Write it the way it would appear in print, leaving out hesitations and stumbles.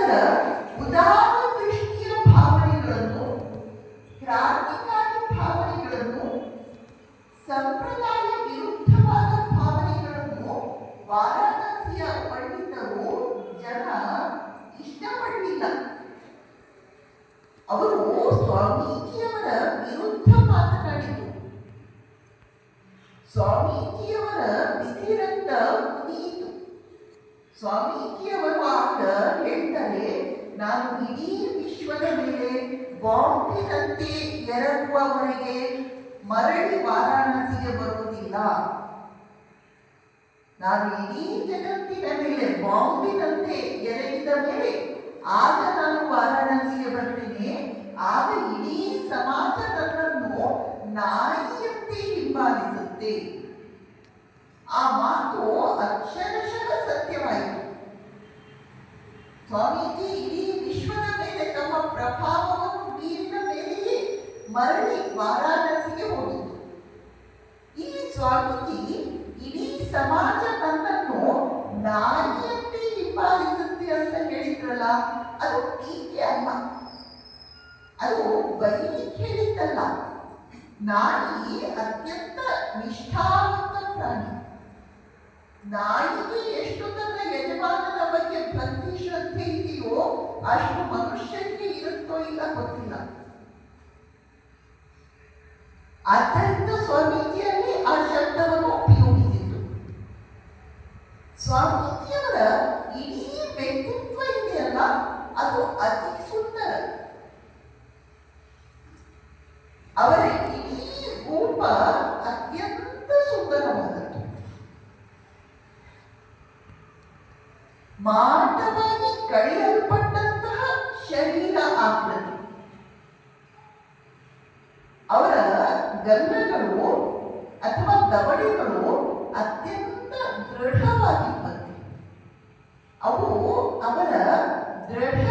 ಅವರ ಉದಾರ ದೃಷ್ಟಿಯ ಭಾವನೆಗಳನ್ನು, ಕ್ರಾಂತಿಕಾರಿ ಭಾವನೆಗಳನ್ನು, ಸಂಪ್ರದಾಯ ವಿರುದ್ಧವಾದ ಭಾವನೆಗಳನ್ನು ವಾರಾಣಸಿಯ ಪಂಡಿತರು ಜನ ಇಷ್ಟಪಡಲಿಲ್ಲ. ಅವರು ಸ್ವಾಮೀಜಿಯವರ ವಿರುದ್ಧ ಮಾತನಾಡಿದರು. ಸ್ವಾಮೀಜಿಯವರ ಬಿಸಿರಂತ ಕುಣಿಯಿತು. ಸ್ವಾಮೀಜಿಯವರು ಆಗ ಹೇಳ್ತಾರೆ, ನಾನು ಇಡೀ ವಿಶ್ವದ ಮೇಲೆ ಬಾಂಬಿನಂತೆ ಎರಗುವವರೆಗೆ ಮರಳಿ ವಾರಾಣಸಿಗೆ ಬರುವುದಿಲ್ಲ. ನಾನು ಇಡೀ ಜಗತ್ತಿನ ಮೇಲೆ ಬಾಂಬಿನಂತೆ ಎರಗಿದ ಮೇಲೆ ಆಗ ನಾನು ವಾರಾಣಸಿಗೆ ಬರ್ತೇನೆ. ಆಗ ಇಡೀ ಸಮಾಜ ನನ್ನನ್ನು ನಾಯಿಯಂತೆ ಹಿಂಬಾಲಿಸುತ್ತೆ. ಆ ಮಾತು ಅಕ್ಷರಶಃ ಸತ್ಯವಾಯಿತು. ಸ್ವಾಮೀಜಿ ಇಡೀ ವಿಶ್ವದ ಮೇಲೆ ತಮ್ಮ ಪ್ರಭಾವವನ್ನು ಬೀರಿದ ಮೇಲೆಯೇ ಮರಳಿ ವಾರಾಣಸಿಗೆ ಹೋಗಿತ್ತು. ಈ ಸ್ವಾಮೀಜಿ ಇಡೀ ಸಮಾಜ ನನ್ನನ್ನು ನಾಯಿಯಂತೆ ಹಿಂಬಾಲಿಸುತ್ತೆ ಅಂತ ಹೇಳಿದ್ರಲ್ಲ, ಅದು ಟೀಕೆ ಅಲ್ಲ, ಅದು ಬೈಲಿಕ್ಕೆ ಹೇಳಿದ್ದಲ್ಲ. ನಾಯಿ ಅತ್ಯಂತ ನಿಷ್ಠಾವಂತ ಪ್ರಾಣಿ. ನಾಯಿಗೆ ಎಷ್ಟು ತನ್ನ ಯಜಮಾನನ ಬಗ್ಗೆ ಭಕ್ತಿ ಶ್ರದ್ಧೆ ಇದೆಯೋ ಅಷ್ಟು ಮನುಷ್ಯರಿಗೆ ಇರುತ್ತೋ ಇಲ್ಲ ಗೊತ್ತಿಲ್ಲ. ಆದ್ದರಿಂದ ಸ್ವಾಮೀಜಿಯಲ್ಲಿ ಆ ಶಬ್ದವನ್ನು ಉಪಯೋಗಿಸಿತು. ಸ್ವಾಮೀಜಿಯವರ ಇಡೀ ವ್ಯಕ್ತಿತ್ವ ಇದೆಯಲ್ಲ, ಅದು ಅತಿ ಸುಂದರ. ಅವರ ಇಡೀ ರೂಪ ಅತ್ಯಂತ ಸುಂದರವಾದದ್ದು. ಮಾಟವಾಗಿ ಕಳೆಯಲ್ಪಟ್ಟಂತಹ ಶರೀರ ಆಕೃತಿ. ಅವರ ಗಲ್ಲಗಳು ಅಥವಾ ದವಡೆಗಳು ಅತ್ಯಂತ ದೃಢವಾಗಿರುತ್ತವೆ. ಅವು ಅವರ ದೃಢ